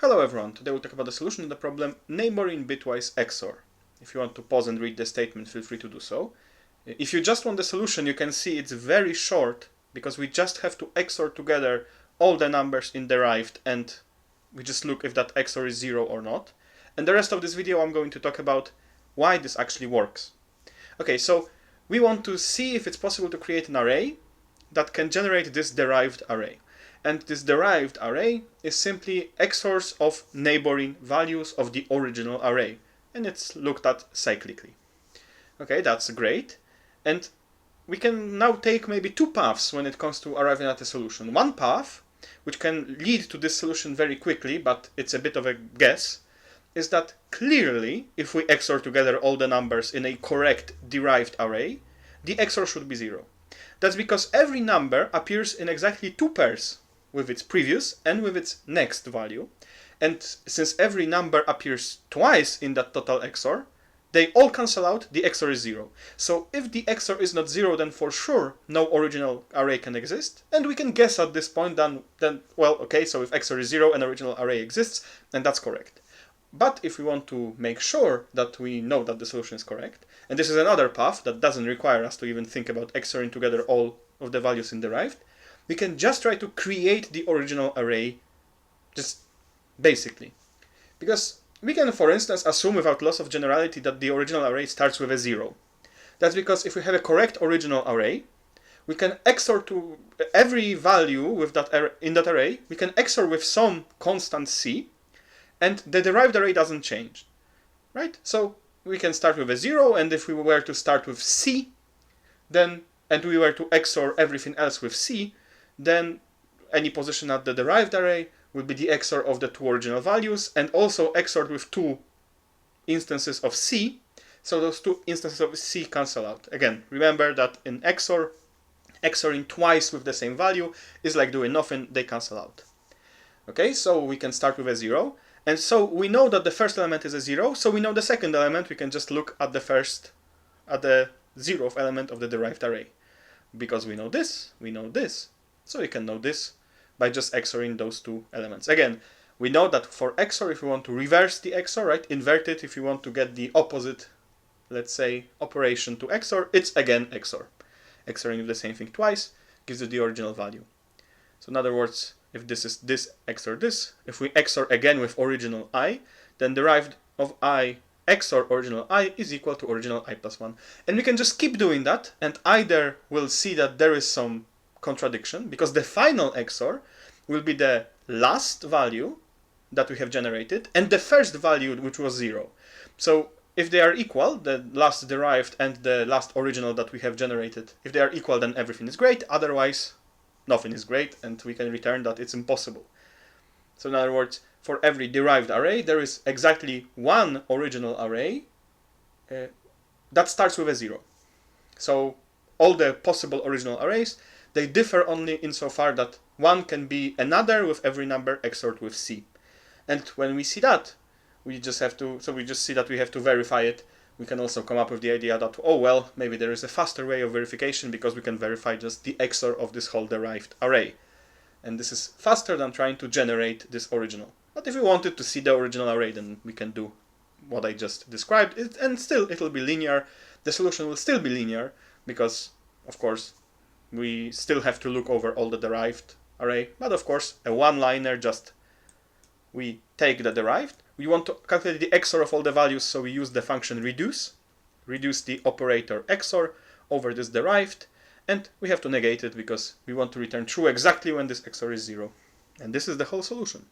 Hello everyone, today we'll talk about the solution to the problem neighboring bitwise XOR. If you want to pause and read the statement, feel free to do so. If you just want the solution, you can see it's very short because we just have to XOR together all the numbers in derived and we just look if that XOR is 0 or not. And the rest of this video I'm going to talk about why this actually works. Okay, so we want to see if it's possible to create an array that can generate this derived array. And this derived array is simply XORs of neighboring values of the original array. And it's looked at cyclically. Okay, that's great. And we can now take maybe two paths when it comes to arriving at a solution. One path, which can lead to this solution very quickly, but it's a bit of a guess, is that clearly, if we XOR together all the numbers in a correct derived array, the XOR should be 0. That's because every number appears in exactly two pairs, with its previous and with its next value. And since every number appears twice in that total XOR, they all cancel out, the XOR is 0. So if the XOR is not 0, then for sure no original array can exist. And we can guess at this point then well, okay, so if XOR is 0, an original array exists, then that's correct. But if we want to make sure that we know that the solution is correct, and this is another path that doesn't require us to even think about XORing together all of the values in derived, we can just try to create the original array, just basically. Because we can, for instance, assume without loss of generality that the original array starts with a 0. That's because if we have a correct original array, we can XOR to every value with that in that array, we can XOR with some constant c, and the derived array doesn't change, right? So we can start with a 0, and if we were to start with c, then, and we were to XOR everything else with c, then any position at the derived array will be the XOR of the two original values and also XORed with two instances of c. So those two instances of c cancel out. Again, remember that in XOR, XORing twice with the same value is like doing nothing, they cancel out. Okay, so we can start with a 0. And so we know that the first element is a 0, so we know the second element, we can just look at the 0th element of the derived array. Because we know this, so we can know this by just XORing those two elements. Again, we know that for XOR, if we want to reverse the XOR, right, invert it, if you want to get the opposite, let's say, operation to XOR, it's again XOR. XORing the same thing twice gives you the original value. So in other words, if this is this XOR this, if we XOR again with original I, then derived of I XOR original I is equal to original I plus 1. And we can just keep doing that, and either we'll see that there is some contradiction, because the final XOR will be the last value that we have generated, and the first value, which was 0. So if they are equal, the last derived and the last original that we have generated, if they are equal, then everything is great, otherwise nothing is great, and we can return that it's impossible. So in other words, for every derived array, there is exactly one original array that starts with a 0. So all the possible original arrays, they differ only insofar that one can be another with every number XORed with c. And when we see that, we just have to, so we just see that we have to verify it. We can also come up with the idea that, oh well, maybe there is a faster way of verification because we can verify just the XOR of this whole derived array. And this is faster than trying to generate this original. But if we wanted to see the original array, then we can do what I just described, and still it will be linear. The solution will still be linear because, of course, we still have to look over all the derived array. But of course, a one-liner, just we take the derived. We want to calculate the XOR of all the values, so we use the function reduce the operator XOR over this derived, and we have to negate it because we want to return true exactly when this XOR is 0. And this is the whole solution.